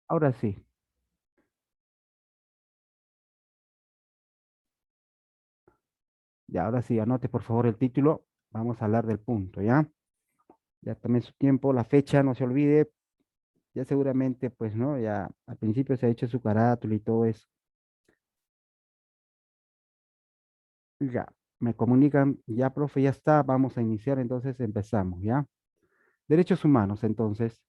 Ahora sí, ya, ahora sí, anote por favor el título. Vamos a hablar del punto, ¿ya? Ya también su tiempo, la fecha, no se olvide. Ya seguramente, pues, ¿no? Ya al principio se ha hecho su carátula y todo eso. Ya, me comunican, ya, profe, ya está, vamos a iniciar, entonces empezamos, ¿ya? Derechos humanos, entonces.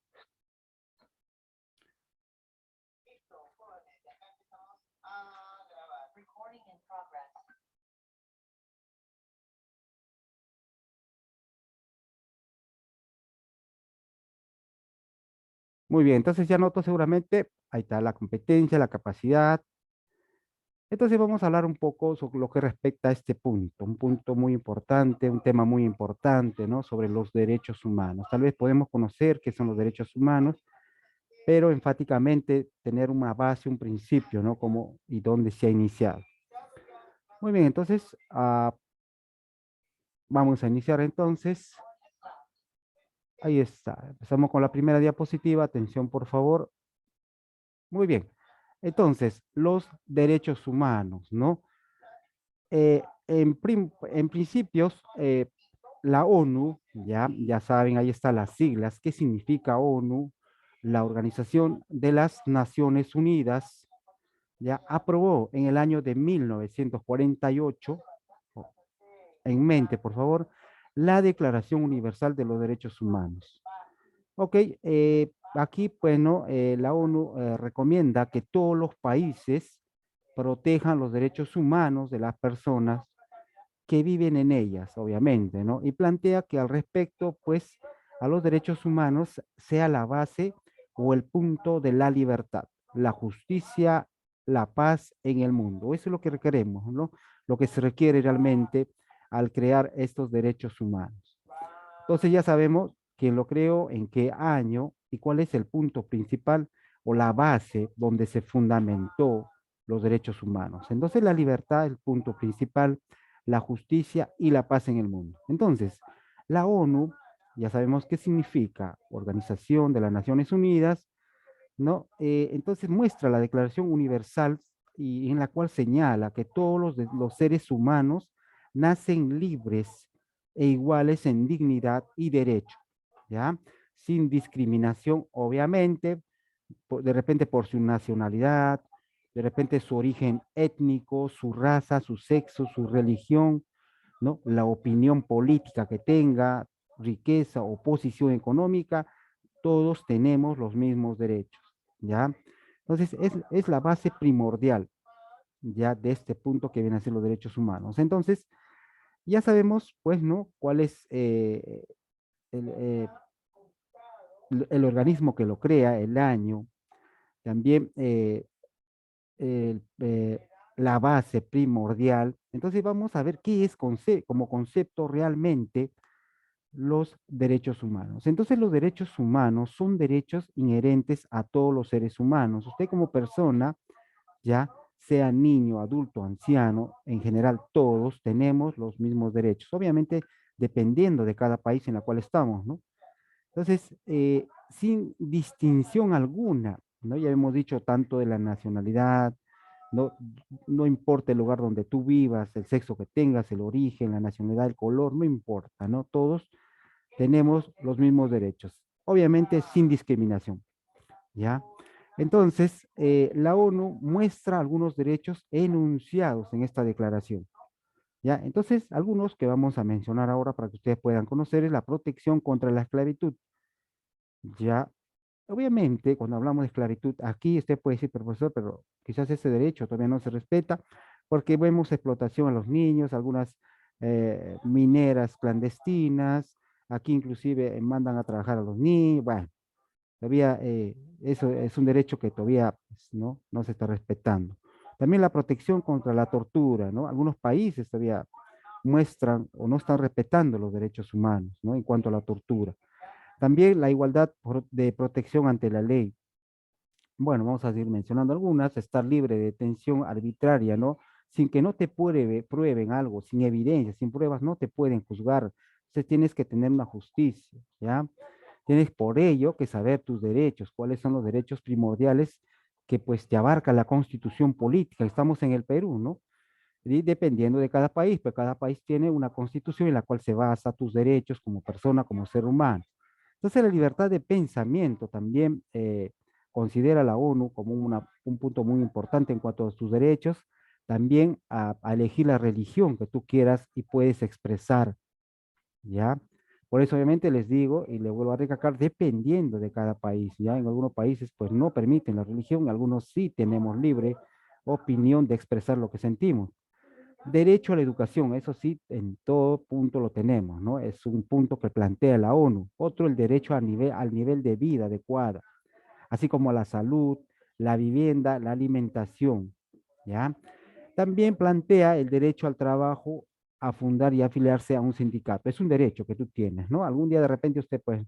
Muy bien, entonces ya noto seguramente, ahí está la competencia, la capacidad. Entonces vamos a hablar un poco sobre lo que respecta a este punto, un punto muy importante, un tema muy importante, ¿no? Sobre los derechos humanos. Tal vez podemos conocer qué son los derechos humanos, pero enfáticamente tener una base, un principio, ¿no? Cómo y dónde se ha iniciado. Muy bien, entonces vamos a iniciar entonces. Ahí está. Empezamos con la primera diapositiva. Atención, por favor. Muy bien. Entonces, los derechos humanos, ¿no? En principios, la ONU, ya saben, ahí están las siglas. ¿Qué significa ONU? La Organización de las Naciones Unidas, ya aprobó en el año de 1948, en mente, por favor, la Declaración Universal de los Derechos Humanos. Ok, aquí, bueno, la ONU recomienda que todos los países protejan los derechos humanos de las personas que viven en ellas, obviamente, ¿no? Y plantea que al respecto, pues, a los derechos humanos sea la base o el punto de la libertad, la justicia, la paz en el mundo. Eso es lo que requeremos, ¿no? Lo que se requiere realmente al crear estos derechos humanos. Entonces ya sabemos quién lo creó, en qué año y cuál es el punto principal o la base donde se fundamentó los derechos humanos. Entonces la libertad es el punto principal, la justicia y la paz en el mundo. Entonces, la ONU, ya sabemos qué significa, Organización de las Naciones Unidas, ¿no? Entonces muestra la Declaración Universal y en la cual señala que todos los seres humanos nacen libres e iguales en dignidad y derecho, ¿ya? Sin discriminación, obviamente, de repente por su nacionalidad, de repente su origen étnico, su raza, su sexo, su religión, ¿no? La opinión política que tenga, riqueza o posición económica, todos tenemos los mismos derechos, ¿ya? Entonces, es la base primordial, ya, de este punto que vienen a ser los derechos humanos. Entonces, ya sabemos, pues, ¿no? Cuál es el, eh, el organismo que lo crea, el año, también la base primordial. Entonces, vamos a ver qué es como concepto realmente los derechos humanos. Entonces, los derechos humanos son derechos inherentes a todos los seres humanos. Usted como persona, ya sea niño, adulto, anciano, en general todos tenemos los mismos derechos. Obviamente, dependiendo de cada país en el cual estamos, ¿no? Entonces, sin distinción alguna, ¿no? Ya hemos dicho tanto de la nacionalidad, no, no importa el lugar donde tú vivas, el sexo que tengas, el origen, la nacionalidad, el color, no importa, ¿no? Todos tenemos los mismos derechos, obviamente sin discriminación, ¿ya? Entonces, la ONU muestra algunos derechos enunciados en esta declaración, ¿ya? Entonces, algunos que vamos a mencionar ahora para que ustedes puedan conocer es la protección contra la esclavitud, ¿ya? Obviamente, cuando hablamos de esclavitud, aquí usted puede decir, "Pero, profesor, pero quizás ese derecho todavía no se respeta porque vemos explotación a los niños, algunas mineras clandestinas, aquí inclusive mandan a trabajar a los niños, bueno, todavía eso es un derecho que todavía pues, no se está respetando. También la protección contra la tortura, ¿no? Algunos países todavía muestran o no están respetando los derechos humanos, ¿no? En cuanto a la tortura. También la igualdad de protección ante la ley. Bueno, vamos a seguir mencionando algunas. Estar libre de detención arbitraria, ¿no? Sin que no te prueben algo, sin evidencia, sin pruebas, no te pueden juzgar. Entonces tienes que tener una justicia, ¿ya? Tienes por ello que saber tus derechos, cuáles son los derechos primordiales que pues te abarca la constitución política. Estamos en el Perú, ¿no? Y dependiendo de cada país, pues cada país tiene una constitución en la cual se basa tus derechos como persona, como ser humano. Entonces la libertad de pensamiento también considera la ONU como un punto muy importante en cuanto a tus derechos, también a elegir la religión que tú quieras y puedes expresar, ¿ya? Por eso obviamente les digo y le vuelvo a recalcar, dependiendo de cada país, ¿ya? En algunos países pues no permiten la religión, en algunos sí tenemos libre opinión de expresar lo que sentimos. Derecho a la educación, eso sí, en todo punto lo tenemos, ¿no? Es un punto que plantea la ONU. Otro, el derecho al nivel de vida adecuada, así como a la salud, la vivienda, la alimentación, ¿ya? También plantea el derecho al trabajo, a fundar y afiliarse a un sindicato. Es un derecho que tú tienes, ¿no? Algún día de repente usted, pues,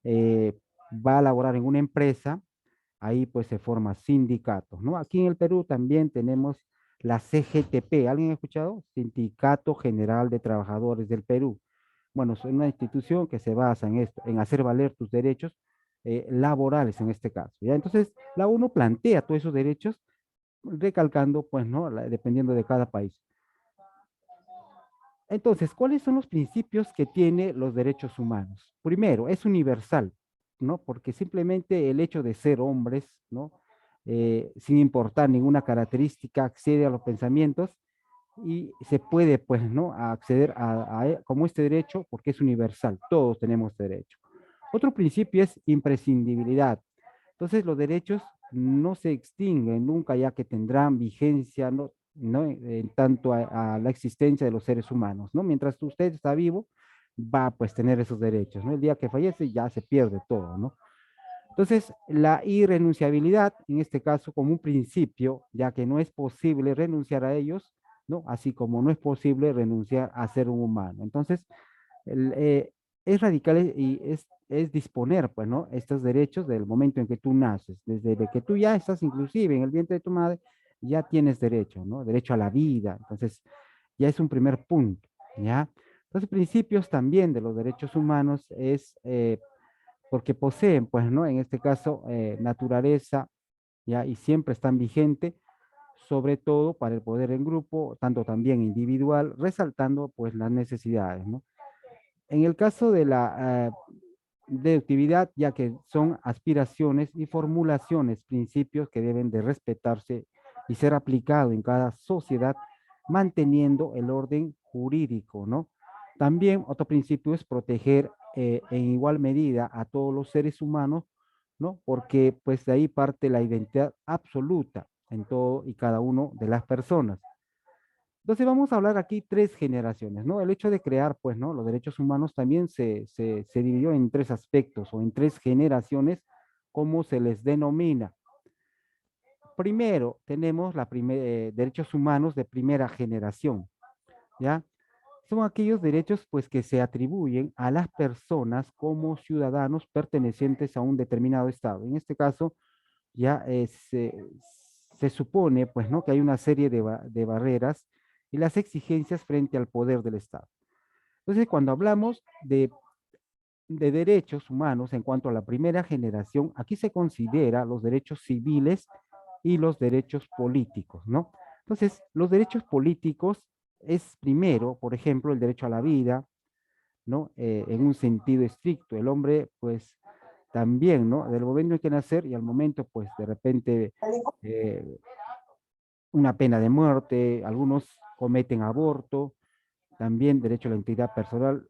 va a laborar en una empresa, ahí pues se forman sindicatos, ¿no? Aquí en el Perú también tenemos la CGTP, ¿alguien ha escuchado? Sindicato General de Trabajadores del Perú. Bueno, es una institución que se basa en esto, en hacer valer tus derechos laborales en este caso, ¿ya? Entonces, la ONU plantea todos esos derechos recalcando, pues, ¿no? Dependiendo de cada país. Entonces, ¿cuáles son los principios que tiene los derechos humanos? Primero, es universal, ¿no? Porque simplemente el hecho de ser hombres, ¿no? Sin importar ninguna característica, accede a los pensamientos y se puede, pues, ¿no? Acceder como este derecho porque es universal, todos tenemos derecho. Otro principio es imprescindibilidad. Entonces, los derechos no se extinguen nunca, ya que tendrán vigencia, ¿no? En tanto a la existencia de los seres humanos, ¿no? Mientras usted está vivo, va a pues tener esos derechos, ¿no? El día que fallece ya se pierde todo, ¿no? Entonces, la irrenunciabilidad, en este caso, como un principio, ya que no es posible renunciar a ellos, ¿no? Así como no es posible renunciar a ser un humano. Entonces, el, es radical y es disponer, pues, ¿no? Estos derechos del momento en que tú naces, desde que tú ya estás inclusive en el vientre de tu madre, ya tienes derecho, ¿no? Derecho a la vida. Entonces, ya es un primer punto, ¿ya? Entonces, principios también de los derechos humanos es porque poseen, pues, ¿no? En este caso, naturaleza, ¿ya? Y siempre están vigentes, sobre todo para el poder en grupo, tanto también individual, resaltando, pues, las necesidades, ¿no? En el caso de la deductividad, ya que son aspiraciones y formulaciones, principios que deben de respetarse y ser aplicados en cada sociedad, manteniendo el orden jurídico, ¿no? También otro principio es proteger en igual medida a todos los seres humanos, ¿no? Porque pues de ahí parte la identidad absoluta en todo y cada uno de las personas. Entonces vamos a hablar aquí tres generaciones, ¿no? El hecho de crear, pues, ¿no? Los derechos humanos también se dividió en tres aspectos o en tres generaciones, como se les denomina. Primero, tenemos derechos humanos de primera generación, ¿ya? Son aquellos derechos, pues, que se atribuyen a las personas como ciudadanos pertenecientes a un determinado estado. En este caso, ya se supone, pues, ¿no? Que hay una serie de barreras y las exigencias frente al poder del Estado. Entonces, cuando hablamos de derechos humanos en cuanto a la primera generación, aquí se considera los derechos civiles y los derechos políticos, ¿no? Entonces, los derechos políticos es primero, por ejemplo, el derecho a la vida, ¿no? En un sentido estricto. El hombre, pues, también, ¿no? Del momento en que nacer y al momento, pues, de repente, eh, una pena de muerte, algunos cometen aborto, también derecho a la integridad personal,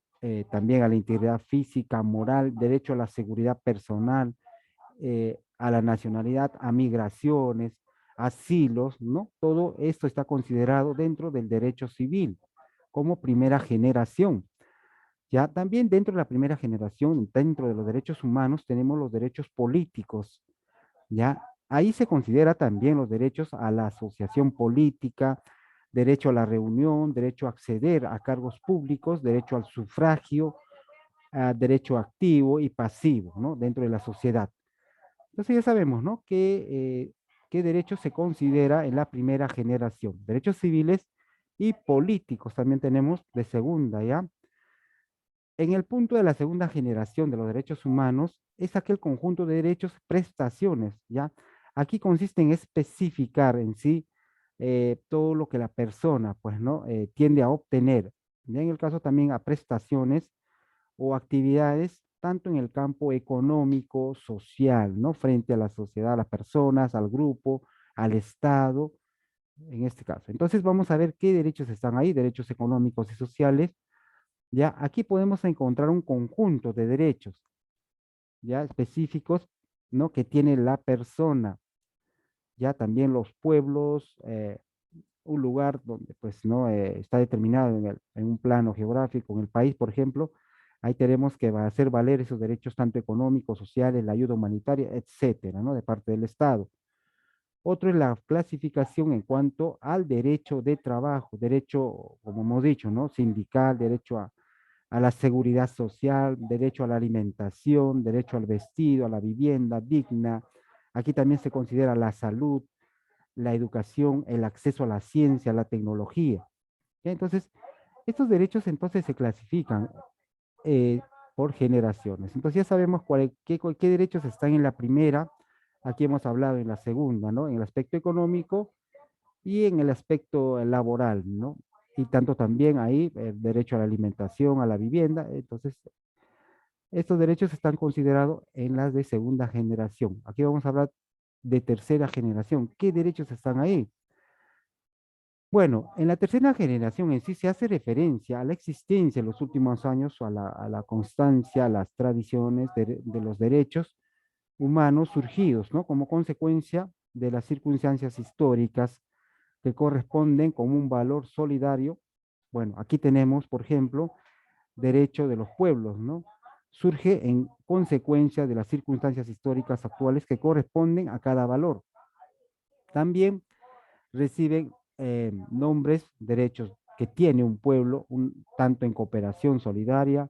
también a la integridad física, moral, derecho a la seguridad personal, a la nacionalidad, a migraciones, asilos, ¿no? Todo esto está considerado dentro del derecho civil como primera generación. Ya también dentro de la primera generación, dentro de los derechos humanos, tenemos los derechos políticos, ¿ya? Ahí se considera también los derechos a la asociación política, derecho a la reunión, derecho a acceder a cargos públicos, derecho al sufragio, derecho activo y pasivo, ¿no? Dentro de la sociedad. Entonces ya sabemos, ¿no? Qué derechos se considera en la primera generación. Derechos civiles y políticos también tenemos de segunda, ¿ya? En el punto de la segunda generación de los derechos humanos es aquel conjunto de derechos, prestaciones, ¿ya? Aquí consiste en especificar en sí todo lo que la persona, pues, ¿no? Tiende a obtener. Ya en el caso también a prestaciones o actividades, tanto en el campo económico, social, ¿no? Frente a la sociedad, a las personas, al grupo, al Estado, en este caso. Entonces vamos a ver qué derechos están ahí, derechos económicos y sociales. Ya aquí podemos encontrar un conjunto de derechos, ya específicos, ¿no? Que tiene la persona, ya también los pueblos, un lugar donde pues no está determinado en un plano geográfico, en el país, por ejemplo, ahí tenemos que va a hacer valer esos derechos tanto económicos, sociales, la ayuda humanitaria, etcétera, ¿no? De parte del Estado. Otro es la clasificación en cuanto al derecho de trabajo, derecho, como hemos dicho, ¿no? Sindical, derecho a la seguridad social, derecho a la alimentación, derecho al vestido, a la vivienda digna. Aquí también se considera la salud, la educación, el acceso a la ciencia, a la tecnología. ¿Ya? Entonces, estos derechos entonces se clasifican eh, por generaciones. Entonces ya sabemos qué derechos están en la primera, aquí hemos hablado en la segunda, ¿no? En el aspecto económico y en el aspecto laboral, ¿no? Y tanto también ahí el derecho a la alimentación, a la vivienda. Entonces, estos derechos están considerados en las de segunda generación. Aquí vamos a hablar de tercera generación. ¿Qué derechos están ahí? Bueno, en la tercera generación en sí se hace referencia a la existencia en los últimos años, a la constancia, a las tradiciones de los derechos humanos surgidos, ¿no? Como consecuencia de las circunstancias históricas que corresponden como un valor solidario. Bueno, aquí tenemos, por ejemplo, derecho de los pueblos, ¿no? Surge en consecuencia de las circunstancias históricas actuales que corresponden a cada valor. También reciben nombres, derechos que tiene un pueblo, tanto en cooperación solidaria,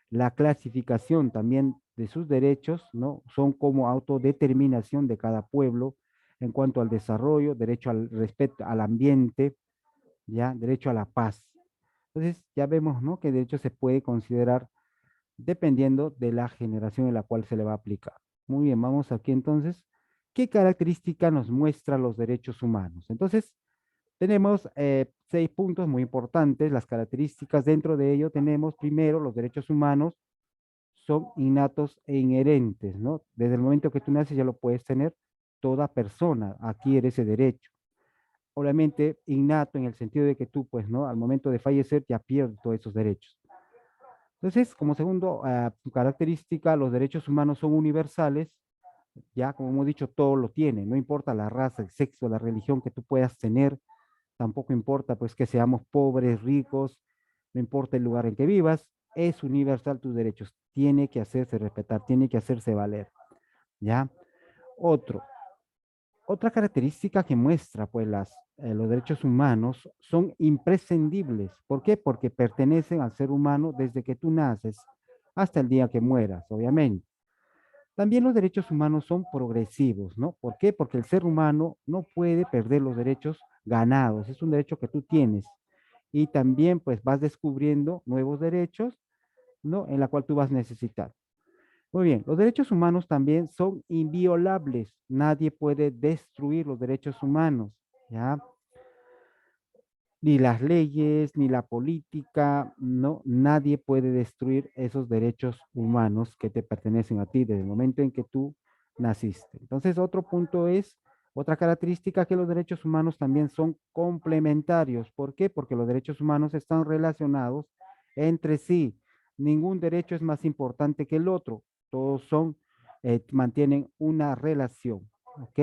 la clasificación también de sus derechos, ¿no? Son como autodeterminación de cada pueblo en cuanto al desarrollo, derecho al respeto al ambiente, ya, derecho a la paz. Entonces, ya vemos, ¿no? Que derecho se puede considerar dependiendo de la generación en la cual se le va a aplicar. Muy bien, vamos aquí entonces. ¿Qué característica nos muestra los derechos humanos? Entonces, tenemos 6 puntos muy importantes, las características. Dentro de ello tenemos primero los derechos humanos son innatos e inherentes, ¿no? Desde el momento que tú naces ya lo puedes tener, toda persona adquiere ese derecho. Obviamente innato en el sentido de que tú, pues, ¿no? Al momento de fallecer ya pierdes todos esos derechos. Entonces, como segundo característica, los derechos humanos son universales, ya como hemos dicho, todo lo tiene, no importa la raza, el sexo, la religión que tú puedas tener, tampoco importa pues que seamos pobres, ricos, no importa el lugar en que vivas, es universal tus derechos, tiene que hacerse respetar, tiene que hacerse valer, ¿ya? Otro, otra característica que muestra pues los derechos humanos son imprescindibles. ¿Por qué? Porque pertenecen al ser humano desde que tú naces hasta el día que mueras, obviamente. También los derechos humanos son progresivos, ¿no? ¿Por qué? Porque el ser humano no puede perder los derechos ganados, es un derecho que tú tienes. Y también pues vas descubriendo nuevos derechos, ¿no? En la cual tú vas a necesitar. Muy bien, los derechos humanos también son inviolables. Nadie puede destruir los derechos humanos, ¿ya? Ni las leyes, ni la política, no, nadie puede destruir esos derechos humanos que te pertenecen a ti desde el momento en que tú naciste. Entonces, otro punto es, otra característica que los derechos humanos también son complementarios. ¿Por qué? Porque los derechos humanos están relacionados entre sí. Ningún derecho es más importante que el otro. Todos son, mantienen una relación. ¿Ok?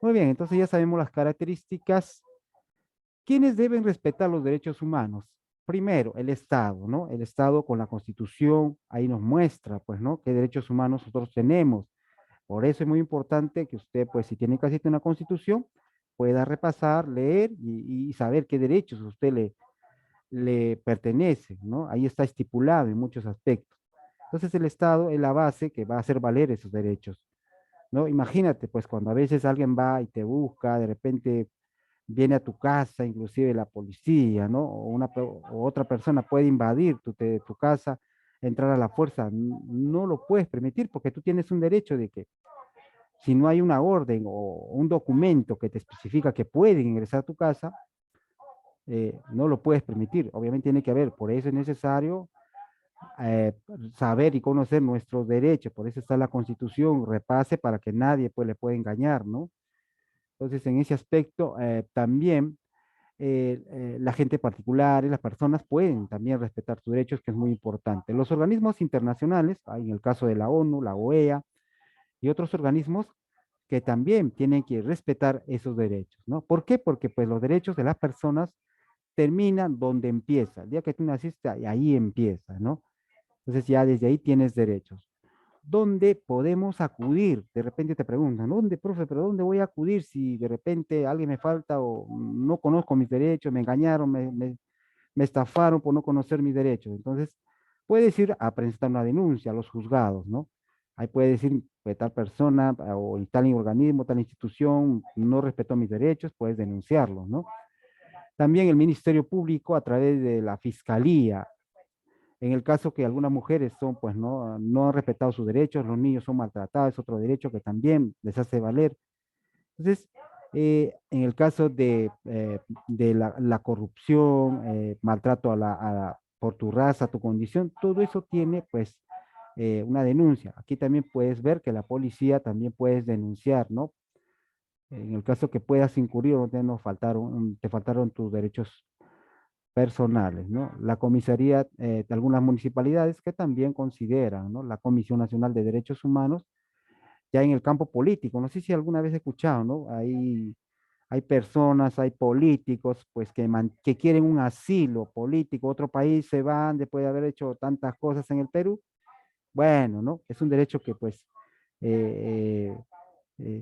Muy bien, entonces ya sabemos las características. ¿Quiénes deben respetar los derechos humanos? Primero, el Estado, ¿no? El Estado con la Constitución, ahí nos muestra, pues, ¿no? ¿Qué derechos humanos nosotros tenemos? Por eso es muy importante que usted, pues, si tiene casi una Constitución, pueda repasar, leer y saber qué derechos a usted le pertenecen, ¿no? Ahí está estipulado en muchos aspectos. Entonces, el Estado es la base que va a hacer valer esos derechos, ¿no? Imagínate, pues, cuando a veces alguien va y te busca, de repente viene a tu casa, inclusive la policía, ¿no? O otra persona puede invadir tu casa, entrar a la fuerza. No lo puedes permitir porque tú tienes un derecho de que si no hay una orden o un documento que te especifica que pueden ingresar a tu casa, no lo puedes permitir. Obviamente tiene que haber, por eso es necesario eh, saber y conocer nuestros derechos, por eso está la Constitución, repase para que nadie pues, le pueda engañar, ¿no? Entonces, en ese aspecto, también la gente particular y las personas pueden también respetar sus derechos, que es muy importante. Los organismos internacionales, en el caso de la ONU, la OEA y otros organismos que también tienen que respetar esos derechos, ¿no? ¿Por qué? Porque pues los derechos de las personas terminan donde empieza. El día que tú naciste, ahí empieza, ¿no? Entonces ya desde ahí tienes derechos. ¿Dónde podemos acudir? De repente te preguntan, ¿dónde, profe? ¿Pero dónde voy a acudir si de repente alguien me falta o no conozco mis derechos, me engañaron, me estafaron por no conocer mis derechos? Entonces, puedes ir a presentar una denuncia a los juzgados, ¿no? Ahí puede decir que tal persona o tal organismo, tal institución no respetó mis derechos, puedes denunciarlo, ¿no? También el Ministerio Público a través de la Fiscalía, en el caso que algunas mujeres son, pues no han respetado sus derechos, los niños son maltratados, es otro derecho que también les hace valer. Entonces, en el caso de la corrupción, maltrato por tu raza, tu condición, todo eso tiene, pues, una denuncia. Aquí también puedes ver que la policía también puedes denunciar, ¿no? En el caso que puedas incurrir o te faltaron tus derechos personales, ¿no? La comisaría de algunas municipalidades que también consideran, ¿no? La Comisión Nacional de Derechos Humanos, ya en el campo político. No sé si alguna vez he escuchado, ¿no? Hay personas, hay políticos, pues que quieren un asilo político, otro país se van después de haber hecho tantas cosas en el Perú. Bueno, ¿no? Es un derecho que pues eh,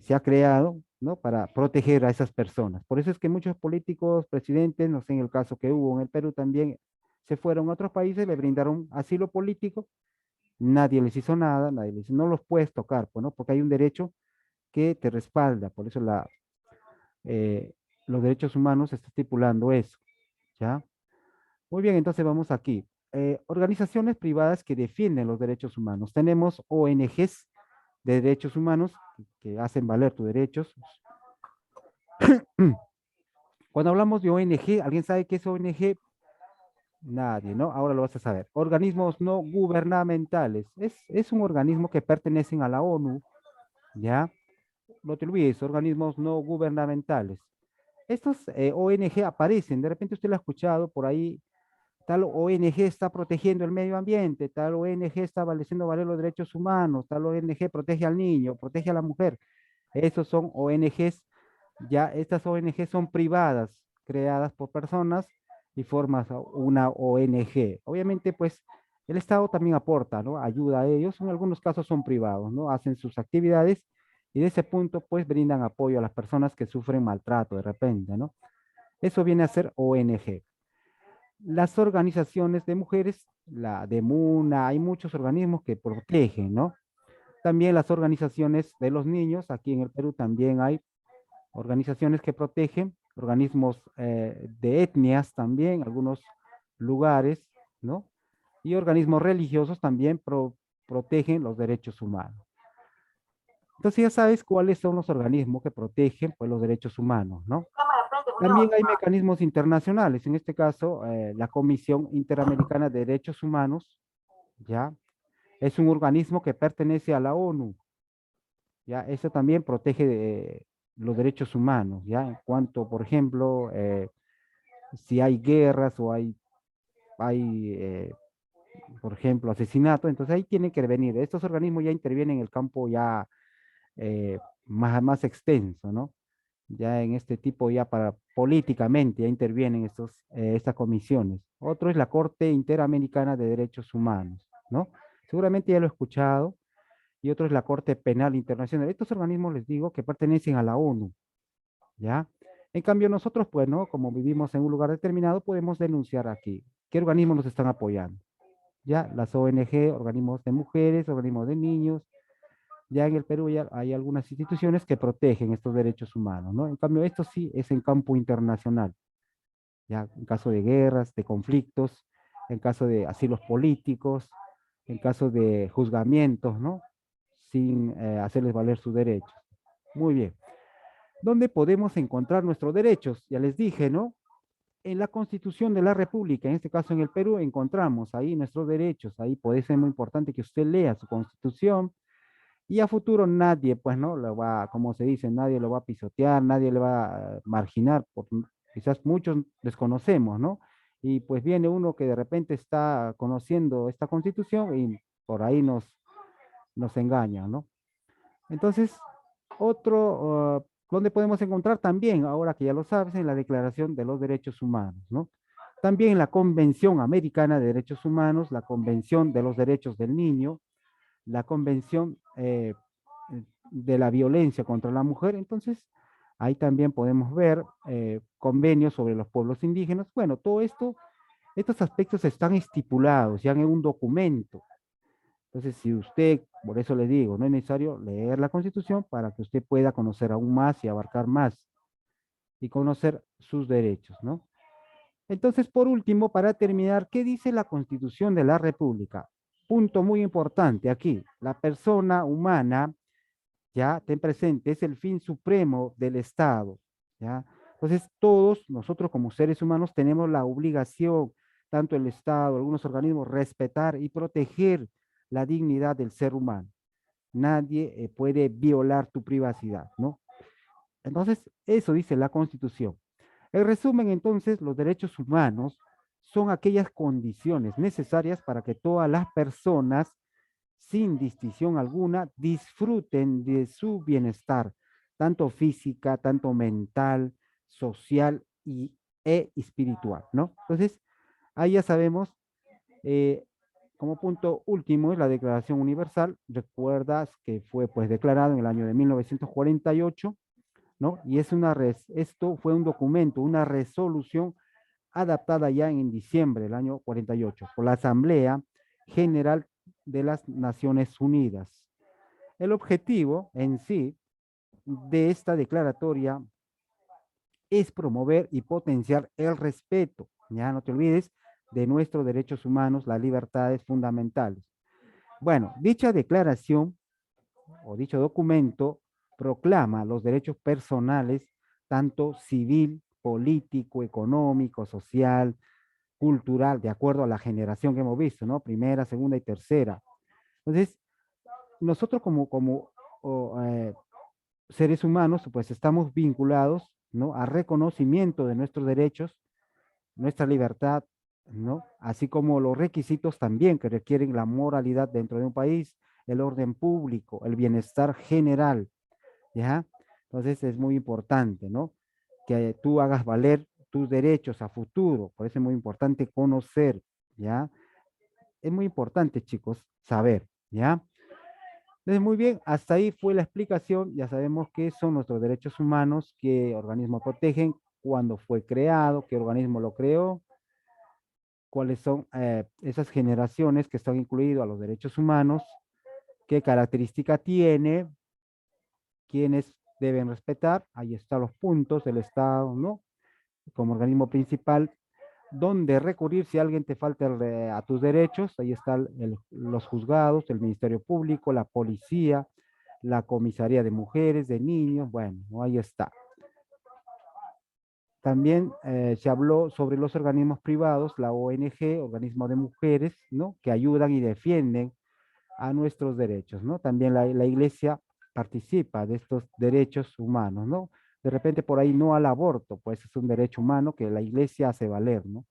se ha creado, ¿no? Para proteger a esas personas. Por eso es que muchos políticos, presidentes, no sé, en el caso que hubo en el Perú también, se fueron a otros países, le brindaron asilo político, nadie les hizo nada, no los puedes tocar, pues, ¿no? Porque hay un derecho que te respalda, por eso eh, los derechos humanos está estipulando eso, ¿ya? Muy bien, entonces vamos aquí. Organizaciones privadas que defienden los derechos humanos. Tenemos ONGs de derechos humanos que hacen valer tus derechos. Cuando hablamos de ONG, ¿alguien sabe qué es ONG? Nadie, ¿no? Ahora lo vas a saber. Organismos no gubernamentales. Es un organismo que pertenecen a la ONU, ¿ya? No te olvides, organismos no gubernamentales. Estos ONG aparecen, de repente usted lo ha escuchado por ahí, tal ONG está protegiendo el medio ambiente, tal ONG está haciendo valer los derechos humanos, tal ONG protege al niño, protege a la mujer. Esos son ONGs, ya estas ONG son privadas, creadas por personas y formas una ONG. Obviamente, pues el Estado también aporta, ¿no? Ayuda a ellos, en algunos casos son privados, ¿no? Hacen sus actividades y de ese punto, pues brindan apoyo a las personas que sufren maltrato de repente, ¿no? Eso viene a ser ONG. Las organizaciones de mujeres, la de MUNA, hay muchos organismos que protegen, ¿no? También las organizaciones de los niños, aquí en el Perú también hay organizaciones que protegen, organismos de etnias también, algunos lugares, ¿no? Y organismos religiosos también protegen los derechos humanos. Entonces ya sabes cuáles son los organismos que protegen pues, los derechos humanos, ¿no? También hay mecanismos internacionales, en este caso la Comisión Interamericana de Derechos Humanos, ¿ya? Es un organismo que pertenece a la ONU, ¿ya? Eso también protege los derechos humanos, ¿ya? En cuanto, por ejemplo, si hay guerras o hay por ejemplo, asesinato, entonces ahí tienen que venir. Estos organismos ya intervienen en el campo ya más extenso, ¿no? Ya en este tipo, ya para políticamente, ya intervienen estas comisiones. Otro es la Corte Interamericana de Derechos Humanos, ¿no? Seguramente ya lo he escuchado. Y otro es la Corte Penal Internacional. Estos organismos, les digo, que pertenecen a la ONU, ¿ya? En cambio, nosotros, pues, ¿no? Como vivimos en un lugar determinado, podemos denunciar aquí. ¿Qué organismos nos están apoyando? ¿Ya? Las ONG, organismos de mujeres, organismos de niños, Ya en el Perú ya hay algunas instituciones que protegen estos derechos humanos, ¿no? En cambio, esto sí es en campo internacional, ya en caso de guerras, de conflictos, en caso de asilos políticos, en caso de juzgamientos, ¿no? Sin hacerles valer sus derechos. Muy bien. ¿Dónde podemos encontrar nuestros derechos? Ya les dije, ¿no? En la Constitución de la República, en este caso en el Perú, encontramos ahí nuestros derechos. Ahí puede ser muy importante que usted lea su Constitución y a futuro nadie, pues, ¿no? Lo va, como se dice, nadie lo va a pisotear, nadie le va a marginar. Quizás muchos desconocemos, ¿no? Y pues viene uno que de repente está conociendo esta Constitución y por ahí nos engaña, ¿no? Entonces, donde podemos encontrar también, ahora que ya lo sabes, en la Declaración de los Derechos Humanos, ¿no? También en la Convención Americana de Derechos Humanos, la Convención de los Derechos del Niño, la Convención de la Violencia contra la Mujer. Entonces, ahí también podemos ver convenios sobre los pueblos indígenas. Bueno, todo esto, estos aspectos están estipulados ya en un documento. Entonces, si usted, por eso le digo, no es necesario leer la Constitución para que usted pueda conocer aún más y abarcar más y conocer sus derechos, ¿no? Entonces, por último, para terminar, ¿qué dice la Constitución de la República? Punto muy importante aquí, la persona humana, ya, ten presente, es el fin supremo del Estado, ¿ya? Entonces, todos nosotros como seres humanos tenemos la obligación, tanto el Estado, algunos organismos, respetar y proteger la dignidad del ser humano. Nadie puede violar tu privacidad, ¿no? Entonces, eso dice la Constitución. En resumen, entonces, los derechos humanos son aquellas condiciones necesarias para que todas las personas, sin distinción alguna, disfruten de su bienestar, tanto física, tanto mental, social e espiritual, ¿no? Entonces, ahí ya sabemos, eh, como punto último, es la Declaración Universal. Recuerdas que fue pues declarado en el año de 1948, ¿no? Y esto fue un documento, una resolución adaptada ya en diciembre del año 48 por la Asamblea General de las Naciones Unidas. El objetivo en sí de esta declaratoria es promover y potenciar el respeto, ya no te olvides, de nuestros derechos humanos, las libertades fundamentales. Bueno, dicha declaración o dicho documento proclama los derechos personales, tanto civil, político, económico, social, cultural, de acuerdo a la generación que hemos visto, ¿no? Primera, segunda y tercera. Entonces, nosotros como seres humanos, pues estamos vinculados, ¿no? A reconocimiento de nuestros derechos, nuestra libertad, ¿no? Así como los requisitos también que requieren la moralidad dentro de un país, el orden público, el bienestar general, ¿ya? Entonces es muy importante, ¿no? Que tú hagas valer tus derechos a futuro, por eso es muy importante conocer, ¿ya? Es muy importante, chicos, saber, ¿ya? Entonces, muy bien, hasta ahí fue la explicación, ya sabemos qué son nuestros derechos humanos, qué organismos protegen, cuándo fue creado, qué organismo lo creó, cuáles son esas generaciones que están incluidos a los derechos humanos, qué característica tiene, quiénes deben respetar, ahí están los puntos del Estado, ¿no? Como organismo principal, dónde recurrir si alguien te falta a tus derechos, ahí están los juzgados, el Ministerio Público, la policía, la comisaría de mujeres, de niños, bueno, ahí está. También se habló sobre los organismos privados, la ONG, organismos de mujeres, ¿no? Que ayudan y defienden a nuestros derechos, ¿no? También la iglesia participa de estos derechos humanos, ¿no? De repente por ahí no al aborto, pues es un derecho humano que la iglesia hace valer, ¿no?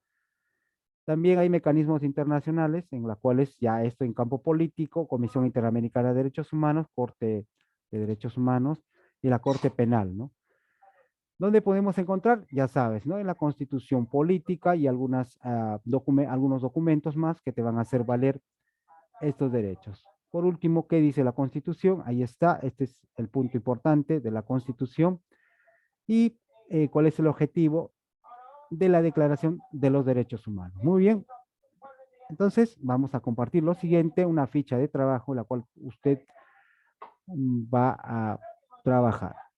También hay mecanismos internacionales en los cuales ya esto en campo político, Comisión Interamericana de Derechos Humanos, Corte de Derechos Humanos y la Corte Penal, ¿no? ¿Dónde podemos encontrar? Ya sabes, ¿no? En la Constitución Política y algunos documentos más que te van a hacer valer estos derechos. Por último, ¿qué dice la Constitución? Ahí está, este es el punto importante de la Constitución. Y cuál es el objetivo de la Declaración de los Derechos Humanos. Muy bien, entonces vamos a compartir lo siguiente, una ficha de trabajo, la cual usted va a trabajar.